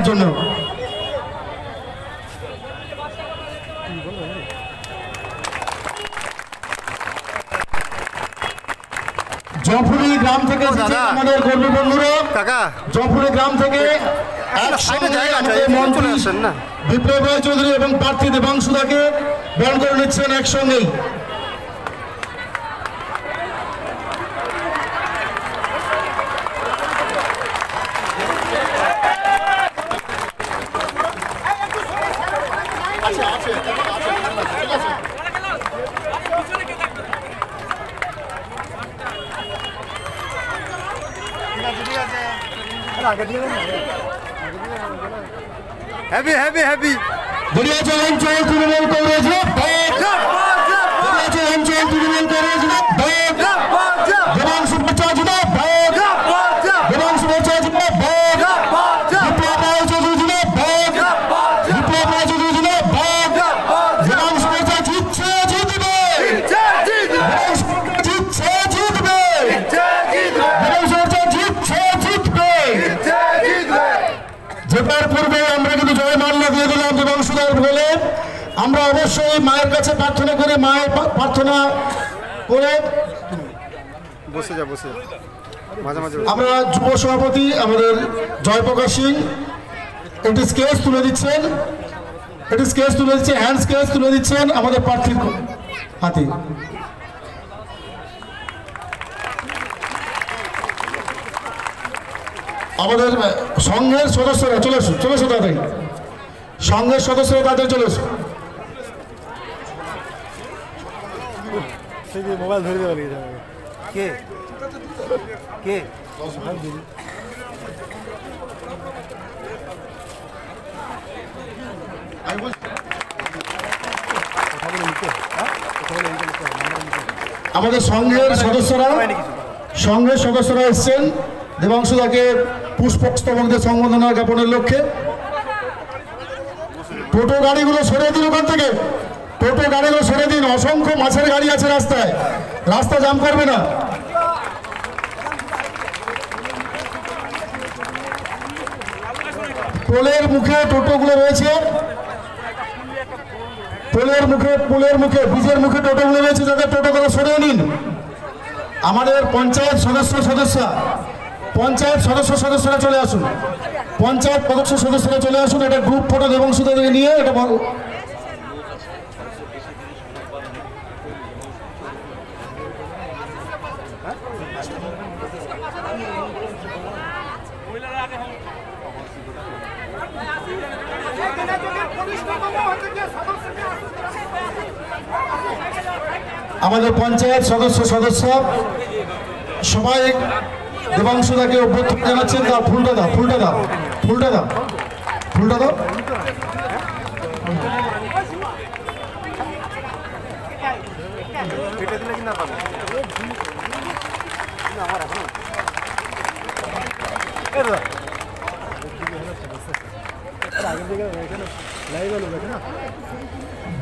জন্য জয়পুরি গ্রাম থেকে আমাদের কর্মী বন্ধুরা জয়পুরি গ্রাম থেকে বিপ্লব রায় চৌধুরী এবং প্রার্থী দেবাংশু দাকে বরণ করে নিচ্ছেন একসঙ্গেই। हैवी हैवी हैवी दुनिया जो अंचल तृणमूल कांग्रेस दुनिया जो अंचल तृणमूल कांग्रेस देवांशु बच्चा जिंदाबाद देवांशु बच्चा जिंदाबाद विप्लव राय चौधरी जिंदाबाद विप्लव राय चौधरी जिंदाबाद देवांशु बच्चा जीतছে জিতবে দেবাংশু জিতছে জিতবে দেবাংশু বচ্চা জিতছে জিতবে জেতার পূর্বে আমরা কিন্তু জয় মাল্লা দিয়ে দিলাম দেবাংশুদার বলে আমরা অবশ্যই মায়ের কাছে প্রার্থনা করে মায়ের প্রার্থনা করে আমরা যুব সভাপতি আমাদের জয়প্রকাশ সিং একটি স্কেচ তুলে দিচ্ছেন হ্যান্ড স্কেচ তুলে দিচ্ছেন আমাদের প্রার্থীর হাতে। আমাদের সংঘের সদস্যরা চলে এসো তাদের সংঘের সদস্যরা তাদের চলে এসো। মোবাইল ধরে দেওয়া কে কে আমাদের সংঘের সদস্যরা এসছেন দেবাংশুদাকে পুষ্পস্তবক দিয়ে সম্বোধনা জ্ঞাপনের লক্ষ্যে। টোটো গাড়িগুলো সরিয়ে দিন, ওখান থেকে টোটো গাড়িগুলো সরিয়ে দিন। অসংখ্য মাছের গাড়ি আছে রাস্তায়, রাস্তা জাম করবে না। পোলের মুখে টোটোগুলো রয়েছে, পোলের মুখে ব্রিজের মুখে টোটোগুলো রয়েছে, যাদের টোটোগুলো সরিয়ে নিন। আমাদের পঞ্চায়েত সদস্যরা চলে আসুন, পঞ্চায়েত সদস্যরা চলে আসুন। এটা গ্রুপ ফটো দেবাংশুদা থেকে নিয়ে এটা আমাদের পঞ্চায়েত সদস্য সবাই দেবাংশুদাকে অভ্যর্থনা জানাচ্ছেন। দাও ফুলটা দাও।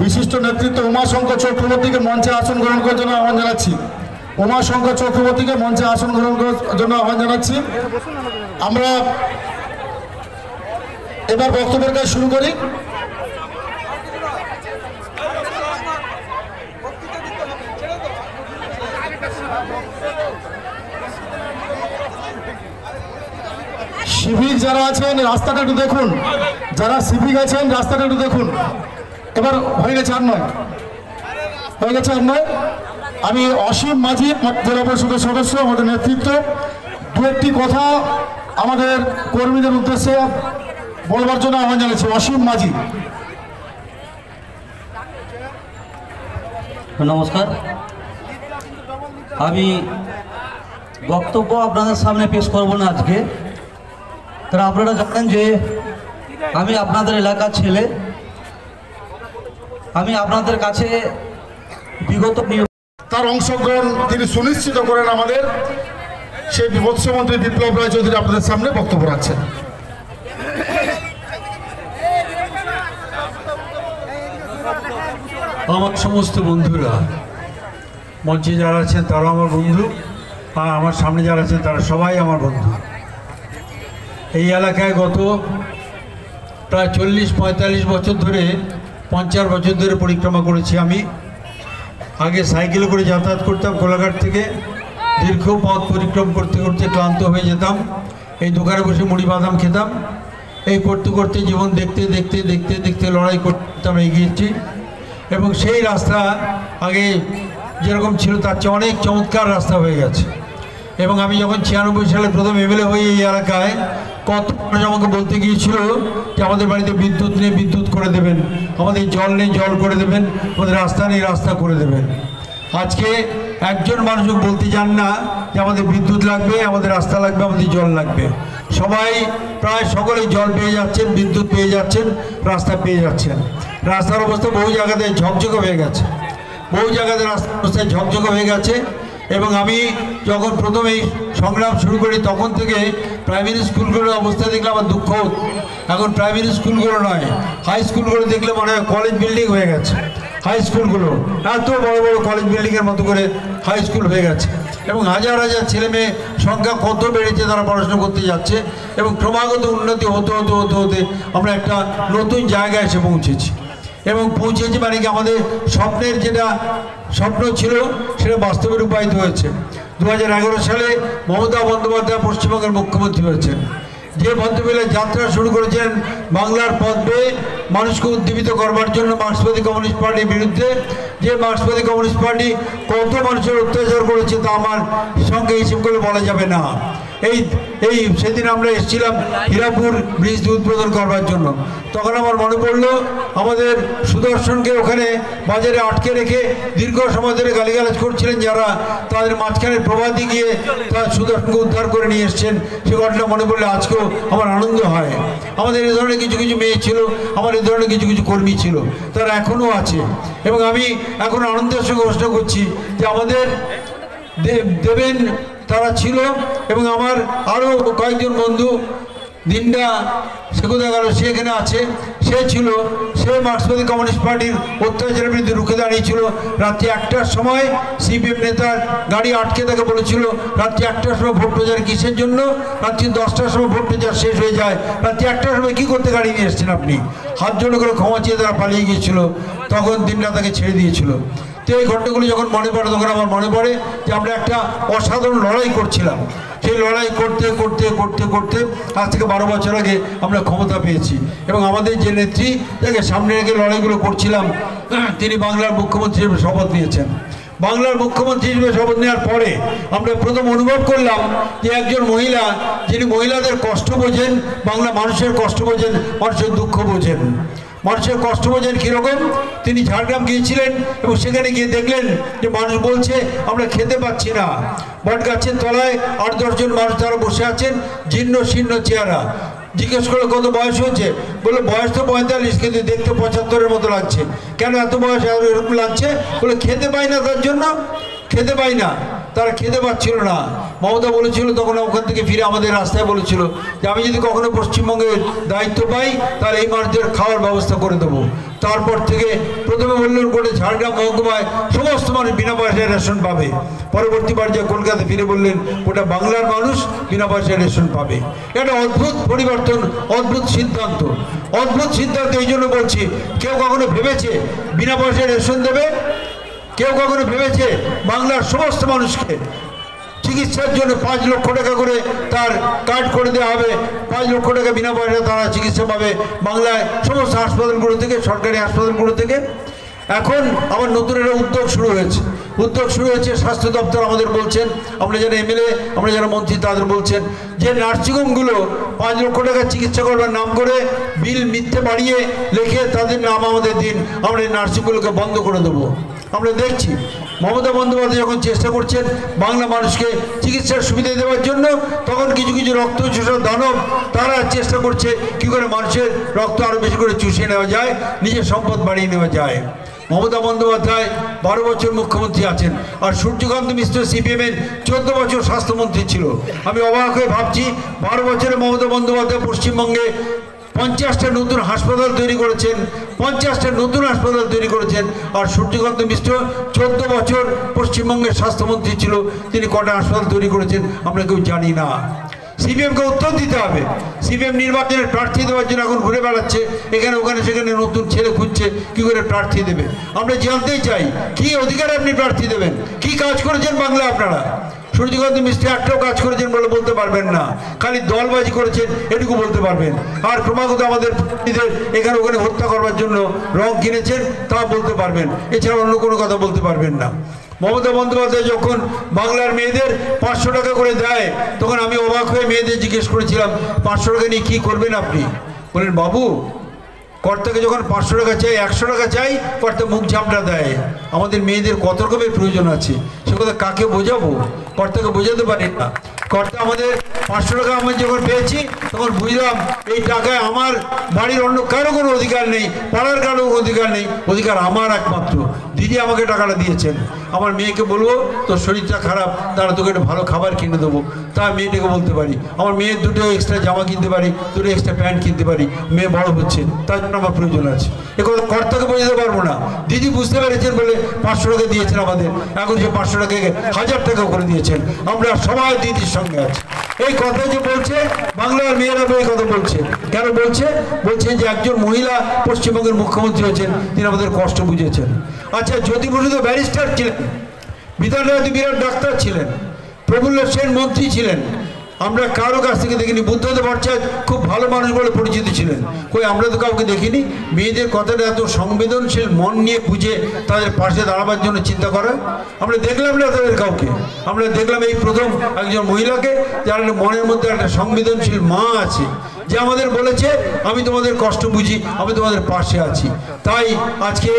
বিশিষ্ট নেতৃত্ব উমাশঙ্কর চক্রবর্তীকে মঞ্চে আসন গ্রহণ করার জন্য আহ্বান জানাচ্ছি। আমরা এবার বক্তব্যের কাজ শুরু করি। সিভিক যারা আছেন রাস্তাটা একটু দেখুন, রাস্তাটা একটু দেখুন। এবার হয়ে গেছে আর নয়। আমি অসীম মাঝি জেলা পরিষদের সদস্য, আমাদের নেতৃত্ব, দু একটি কথা আমাদের কর্মীদের উদ্দেশ্যে বলবার জন্য আহ্বান জানাচ্ছি। অসীম মাঝি। নমস্কার, আমি বক্তব্য আপনাদের সামনে পেশ করব না আজকে। তারা আপনারা জানেন যে আমি আপনাদের এলাকার ছেলে। আমি আপনাদের কাছে বিগত তার অংশগ্রহণ তিনি সুনিশ্চিত করেন আমাদের সেই মৎস্যমন্ত্রী বিপ্লব রায় চৌধুরী আপনাদের সামনে বক্তব্য রাখছেন। আমার সমস্ত বন্ধুরা, মঞ্চে যারা আছেন তারাও আমার বন্ধু, আর আমার সামনে যারা আছেন তারা সবাই আমার বন্ধু। এই এলাকায় গত প্রায় 40-45 বছর ধরে 50 বছর ধরে পরিক্রমা করেছি আমি। আগে সাইকেলে করে যাতায়াত করতাম কোলাঘাট থেকে, দীর্ঘ পথ পরিক্রম করতে করতে ক্লান্ত হয়ে যেতাম। এই দোকানে বসে মুড়ি বাদাম খেতাম। এই করতে করতে জীবন দেখতে দেখতে দেখতে দেখতে লড়াই করতাম, এগিয়েছি। এবং সেই রাস্তা আগে যেরকম ছিল তার চেয়ে অনেক চমৎকার রাস্তা হয়ে গেছে। এবং আমি যখন 96 সালে প্রথম এমএলএ হয়ে এই এলাকায়, কত মানুষ আমাকে বলতে গিয়েছিল যে আমাদের বাড়িতে বিদ্যুৎ নেই, বিদ্যুৎ করে দেবেন, আমাদের জল নেই, জল করে দেবেন, আমাদের রাস্তা নেই, রাস্তা করে দেবেন। আজকে একজন মানুষও বলতে যান না যে আমাদের বিদ্যুৎ লাগবে, আমাদের রাস্তা লাগবে, আমাদের জল লাগবে। সবাই প্রায় সকলেই জল পেয়ে যাচ্ছেন, বিদ্যুৎ পেয়ে যাচ্ছেন, রাস্তা পেয়ে যাচ্ছেন। রাস্তার অবস্থা বহু জায়গাতে ঝকঝকে হয়ে গেছে, বহু জায়গাতে রাস্তার অবস্থায় ঝকঝকে হয়ে গেছে। এবং আমি যখন প্রথম এই সংগ্রাম শুরু করি তখন থেকে প্রাইমারি স্কুলগুলোর অবস্থা দেখলে আমার দুঃখ। এখন প্রাইমারি স্কুলগুলো নয়, হাই স্কুলগুলো দেখলে মনে হয় কলেজ বিল্ডিং হয়ে গেছে। হাই স্কুলগুলো এত বড় বড় কলেজ বিল্ডিংয়ের মতো করে হাই স্কুল হয়ে গেছে। এবং হাজার হাজার ছেলে মেয়ে সংখ্যা কত বেড়েছে, তারা পড়াশোনা করতে যাচ্ছে। এবং ক্রমাগত উন্নতি হতে হতে হতে হতে আমরা একটা নতুন জায়গায় এসে পৌঁছেছি। এবং পৌঁছেছি মানে কি, আমাদের স্বপ্নের যেটা স্বপ্ন ছিল সেটা বাস্তবে রূপায়িত হয়েছে। 2011 সালে মমতা বন্দ্যোপাধ্যায় পশ্চিমবঙ্গের মুখ্যমন্ত্রী হয়েছেন। যে ভদ্রমহিলা যাত্রা শুরু করেছেন বাংলার পথ বেয়ে মানুষকে উদ্দীপিত করবার জন্য মার্ক্সবাদী কমিউনিস্ট পার্টির বিরুদ্ধে, যে মার্ক্সবাদী কমিউনিস্ট পার্টি কত মানুষের অত্যাচার করেছে তা আমার সঙ্গে হিসেব করে বলা যাবে না। এই সেদিন আমরা এসেছিলাম হীরাপুর ব্রিজ উদ্বোধন করবার জন্য। তখন আমার মনে পড়লো আমাদের সুদর্শনকে ওখানে বাজারে আটকে রেখে দীর্ঘ সময় ধরে গালিগালাজ করছিলেন যারা, তাদের মাঝখানে প্রভাতী গিয়ে তার সুদর্শনকে উদ্ধার করে নিয়ে এসছেন। সে ঘটনা মনে পড়লে আজকেও আমার আনন্দ হয়। আমাদের এই ধরনের কিছু কিছু মেয়ে ছিল, আমার এই ধরনের কিছু কিছু কর্মী ছিল, তারা এখনও আছে। এবং আমি এখন আনন্দের সঙ্গে ঘোষণা করছি যে আমাদের দেবেন তারা ছিল। এবং আমার আরও কয়েকজন বন্ধু, দিনটা সে কোথায় গেল, সে এখানে আছে, সে ছিল, সে মার্ক্সবাদী কমিউনিস্ট পার্টির অত্যাচারের বিরুদ্ধে রুখে দাঁড়িয়েছিল। রাত্রি 1টার সময় সিপিএম নেতার গাড়ি আটকে তাকে বলেছিল রাত্রি 1টার সময় ভোট প্রচার কিসের জন্য, রাত্রি 10টার সময় ভোট প্রচার শেষ হয়ে যায়, রাত্রি 1টার সময় কী করতে গাড়ি নিয়ে এসছেন আপনি? হাত জোড়ো করে ক্ষমা চেয়ে তারা পালিয়ে গিয়েছিল। তখন দিনটা তাকে ছেড়ে দিয়েছিল। তো এই ঘটনাগুলো যখন মনে পড়ে তখন আমার মনে পড়ে যে আমরা একটা অসাধারণ লড়াই করছিলাম। সেই লড়াই করতে করতে করতে করতে আজ থেকে 12 বছর আগে আমরা ক্ষমতা পেয়েছি। এবং আমাদের যে নেত্রী যাকে সামনে রেখে লড়াইগুলো করছিলাম, তিনি বাংলার মুখ্যমন্ত্রী হিসেবে শপথ নিয়েছেন। বাংলার মুখ্যমন্ত্রী হিসেবে শপথ নেওয়ার পরে আমরা প্রথম অনুভব করলাম যে একজন মহিলা, যিনি মহিলাদের কষ্ট বোঝেন, বাংলা মানুষের কষ্ট বোঝেন, মানুষের দুঃখ বোঝেন, মানুষের কষ্ট বোঝেন কীরকম। তিনি ঝাড়গ্রাম গিয়েছিলেন এবং সেখানে গিয়ে দেখলেন যে মানুষ বলছে আমরা খেতে পাচ্ছি না। বট গাছের তলায় 8-10 জন মানুষ তারা বসে আছেন, জীর্ণ শীর্ণ চেহারা। জিজ্ঞেস করলো কত বয়স হয়েছে, বললো বয়স তো 45, কিন্তু দেখতে 75-এর মতো লাগছে। কেন এত বয়স এরকম লাগছে? বলে খেতে পাই না, তার জন্য খেতে পাই না। তারা খেতে পাচ্ছিল না। মমতা বলেছিল তখন ওখান থেকে ফিরে আমাদের রাস্তায় বলেছিল যে আমি যদি কখনো পশ্চিমবঙ্গের দায়িত্ব পাই তাহলে এই মানুষদের খাওয়ার ব্যবস্থা করে দেবো। তারপর থেকে প্রথমে বললেন গোটা ঝাড়গ্রাম মহকুমায় সমস্ত মানুষ বিনা পয়সায় রেশন পাবে। পরবর্তী পর্যায়ে কলকাতা ফিরে বললেন গোটা বাংলার মানুষ বিনা পয়সায় রেশন পাবে। এটা অদ্ভুত পরিবর্তন, অদ্ভুত সিদ্ধান্ত, অদ্ভুত সিদ্ধান্ত। এই জন্য বলছি, কেউ কখনো ভেবেছে বিনা পয়সায় রেশন দেবে? কেউ কখনো ভেবেছে বাংলার সমস্ত মানুষকে চিকিৎসার জন্য 5 লক্ষ টাকা করে তার কার্ড করে দেওয়া হবে? 5 লক্ষ টাকা বিনা পয়সায় তারা চিকিৎসা পাবে বাংলায় সমস্ত হাসপাতালগুলো থেকে, সরকারি হাসপাতালগুলো থেকে। এখন আবার নতুন একটা উদ্যোগ শুরু হয়েছে। স্বাস্থ্য দপ্তর আমাদের বলছেন, আমরা যারা এমএলএ, আমরা যারা মন্ত্রী, তাদের বলছেন যে নার্সিংহোমগুলো 5 লক্ষ টাকা চিকিৎসা করবার নাম করে বিল মিথ্যে বাড়িয়ে লিখে তাদের নাম আমাদের দিন, আমরা এই নার্সিংগুলোকে বন্ধ করে দেবো। আমরা দেখছি মমতা বন্দ্যোপাধ্যায় যখন চেষ্টা করছেন বাংলা মানুষকে চিকিৎসার সুবিধা দেওয়ার জন্য, তখন কিছু কিছু রক্ত চুষা দানব তারা চেষ্টা করছে কী করে মানুষের রক্ত আরও বেশি করে চুষিয়ে নেওয়া যায়, নিজের সম্পদ বাড়িয়ে নেওয়া যায়। মমতা বন্দ্যোপাধ্যায় 12 বছর মুখ্যমন্ত্রী আছেন, আর সূর্যকান্ত মিশ্র সিপিএমের 14 বছর স্বাস্থ্যমন্ত্রী ছিল। আমি অবাক হয়ে ভাবছি 12 বছরে মমতা বন্দ্যোপাধ্যায় পশ্চিমবঙ্গে 50টা নতুন হাসপাতাল তৈরি করেছেন, 50টা নতুন হাসপাতাল তৈরি করেছেন। আর সূর্যকান্ত মিশ্র 14 বছর পশ্চিমবঙ্গের স্বাস্থ্যমন্ত্রী ছিল, তিনি কটা হাসপাতাল তৈরি করেছেন আমরা কেউ জানি না। সিপিএমকে উত্তর দিতে হবে। সিপিএম নির্বাচনের প্রার্থী দেওয়ার জন্য এখন ঘুরে বেড়াচ্ছে, এখানে ওখানে সেখানে নতুন ছেলে খুঁজছে কী করে প্রার্থী দেবে। আমরা জানতেই চাই কী অধিকারে আপনি প্রার্থী দেবেন, কী কাজ করেছেন বাংলায় আপনারা। সূর্যকান্ত মিস্ত্রি একটাও কাজ করেছেন বলে বলতে পারবেন না, খালি দলবাজি করেছেন এটুকু বলতে পারবেন। আর ক্রমাগত আমাদের এখানে ওখানে হত্যা করবার জন্য রং কিনেছেন তা বলতে পারবেন, এছাড়া অন্য কোনো কথা বলতে পারবেন না। মমতা বন্দ্যোপাধ্যায় যখন বাংলার মেয়েদের 500 টাকা করে দেয়, তখন আমি অবাক হয়ে মেয়েদের জিজ্ঞেস করেছিলাম 500 টাকা নিয়ে কী করবেন আপনি? বলেন বাবু, কর্তাকে যখন 500 টাকা চাই, 100 টাকা চাই, কর্তা মুখ ঝামটা দেয়। আমাদের মেয়েদের কত রকমের প্রয়োজন আছে, সে কথা কাকে বোঝাবো? কর্তাকে বোঝাতে পারি না। কর্তা আমাদের 500 টাকা আমি যখন পেয়েছি তখন বুঝলাম এই টাকায় আমার বাড়ির অন্য কারো কোনো অধিকার নেই, পাড়ার কারো অধিকার নেই, অধিকার আমার একমাত্র। দিদি আমাকে টাকাটা দিয়েছেন। আমার মেয়েকে বলবো তোর শরীরটা খারাপ, তারা তোকে একটা ভালো খাবার কিনে দেবো, তা মেয়েটাকে বলতে পারি। আমার মেয়ের দুটো এক্সট্রা জামা কিনতে পারি, দুটো এক্সট্রা প্যান্ট কিনতে পারি, মেয়ে বড় হচ্ছে তার জন্য আমার প্রয়োজন আছে। এ কথা কর্তাকে বোঝাতে পারবো না। দিদি বুঝতে পেরেছেন বলে 500 টাকা দিয়েছেন আমাদের, এখন সে 500 টাকাকে 1000 টাকা করে দিয়েছেন। আমরা সবাই দিদির সঙ্গে আছি। এই কথা যে বলছে বাংলার মেয়েরা এই কথা বলছে, কেন বলছে? বলছে যে একজন মহিলা পশ্চিমবঙ্গের মুখ্যমন্ত্রী হয়েছেন, তিনি আমাদের কষ্ট বুঝেছেন। আচ্ছা, জ্যোতি বসু তো ব্যারিস্টার ছিলেন, বিধান রায় বিরাট ডাক্তার ছিলেন, প্রফুল্ল সেন মন্ত্রী ছিলেন, আমরা কারো কাছ থেকে দেখিনি। বুদ্ধদেব ভট্টাচার্য খুব ভালো মানুষ বলে পরিচিত ছিলেন, কই আমরা তো কাউকে দেখিনি মেয়েদের কথাটা এত সংবেদনশীল মন নিয়ে বুঝে তাদের পাশে দাঁড়াবার জন্য চিন্তা করা। আমরা দেখলাম না তাদের কাউকে, আমরা দেখলাম এই প্রথম একজন মহিলাকে যার মনের মধ্যে একটা সংবেদনশীল মা আছে, যে আমাদের বলেছে আমি তোমাদের কষ্ট বুঝি, আমি তোমাদের পাশে আছি। তাই আজকে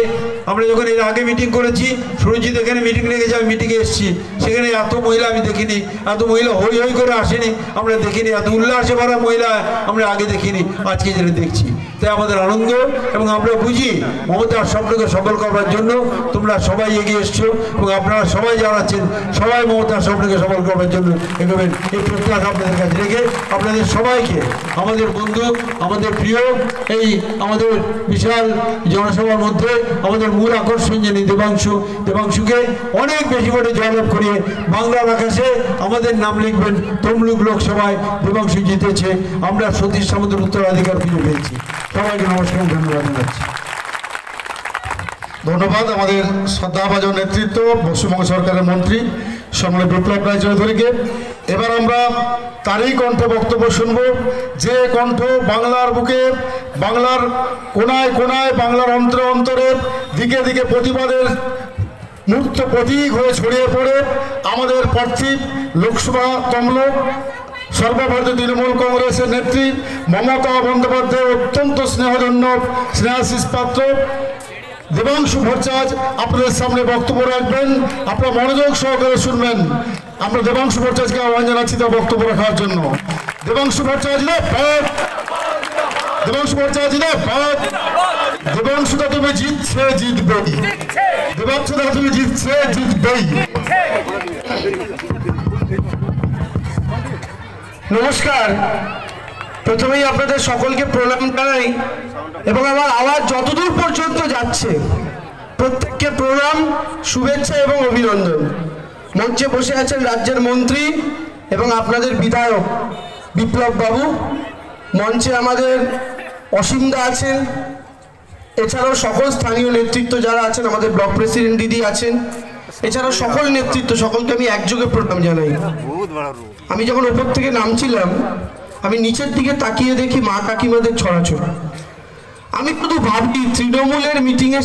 আমরা যখন এর আগে মিটিং করেছি, সুরজিৎ এখানে মিটিং রেখেছে, আমি মিটিংয়ে এসেছি, সেখানে এত মহিলা আমি দেখিনি, এত মহিলা হই হই করে আসেনি, আমরা দেখিনি, এত উল্লাসে ভরা মহিলা আমরা আগে দেখিনি, আজকে যেটা দেখছি। তাই আমাদের আনন্দ, এবং আমরা বুঝি মমতার স্বপ্নকে সফল করবার জন্য তোমরা সবাই এগিয়ে এসছো, এবং আপনারা সবাই জানাচ্ছেন সবাই মমতার স্বপ্নকে সফল করবার জন্য এগোবেন। এই প্রত্যাশা আপনাদের কাছে রেখে আপনাদের সবাইকে, আমাদের বন্ধু, আমাদের প্রিয়, এই আমাদের বিশাল জনসভার মধ্যে আমাদের মূল আকর্ষণ যিনি দেবাংশুকে অনেক বেশি করে জয়লাভ করিয়ে বাংলার আকাশে আমাদের নাম লিখবেন। তমলুক লোকসভায় দেবাংশু জিতেছে, আমরা সতীশ সামন্তের উত্তরাধিকার খুঁজে পেয়েছি। সবাইকে নমস্কার, ধন্যবাদ জানাচ্ছি। ধন্যবাদ আমাদের শ্রদ্ধাভাজন নেতৃত্ব, পশ্চিমবঙ্গ সরকারের মন্ত্রী সম্রাট বিপ্লব রায়চৌধুরীকে। এবার আমরা তারই কণ্ঠে বক্তব্য শুনব, যে কণ্ঠ বাংলার বুকে, বাংলার কোনায় কোনায়, বাংলার অন্তরে অন্তরে, দিকে দিকে প্রতিবাদের মূর্ত প্রতীক হয়ে ছড়িয়ে পড়ে আমাদের প্রার্থী লোকসভা তমলুক সর্বভারতীয় তৃণমূল কংগ্রেসের নেত্রী মমতা বন্দ্যোপাধ্যায়ের অত্যন্ত স্নেহধন্য স্নেহাশিস পাত্র দেবাংশু ভট্টাচার্য আপনাদের সামনে বক্তব্য রাখবেন। আপনারা মনোযোগ সহকারে শুনবেন। আমরা দেবাংশু ভট্টাচার্যকে আহ্বান জানাচ্ছি তার বক্তব্য রাখার জন্য। দেবাংশু ভট্টাচার্য, দেবাংশু ভট্টাচার্য, দেবাংশুদা তুমি জিতছে, জিতবেই। দেবাংশুদা তুমি জিতছে, জিতবেই। নমস্কার, প্রথমেই আপনাদের সকলকে প্রণাম জানাই, এবং আমার আওয়াজ যতদূর পর্যন্ত যাচ্ছে প্রত্যেককে প্রণাম, শুভেচ্ছা এবং অভিনন্দন। মঞ্চে বসে আছেন রাজ্যের মন্ত্রী এবং আপনাদের বিধায়ক বিপ্লব বাবু, মঞ্চে আমাদের অসীমদা আছেন, এছাড়াও সকল স্থানীয় নেতৃত্ব যারা আছেন, আমাদের ব্লক প্রেসিডেন্ট দিদি আছেন, এছাড়াও সকল নেতৃত্ব, সকলকে আমি একযোগে প্রণাম জানাই। আমি যখন ওপর থেকে নামছিলাম, আমি নিচের দিকে তাকিয়ে দেখি মা কাকিমাদের ছড়াছড়ি। আমি শুধু ভাবি তৃণমূলের মিটিংয়ে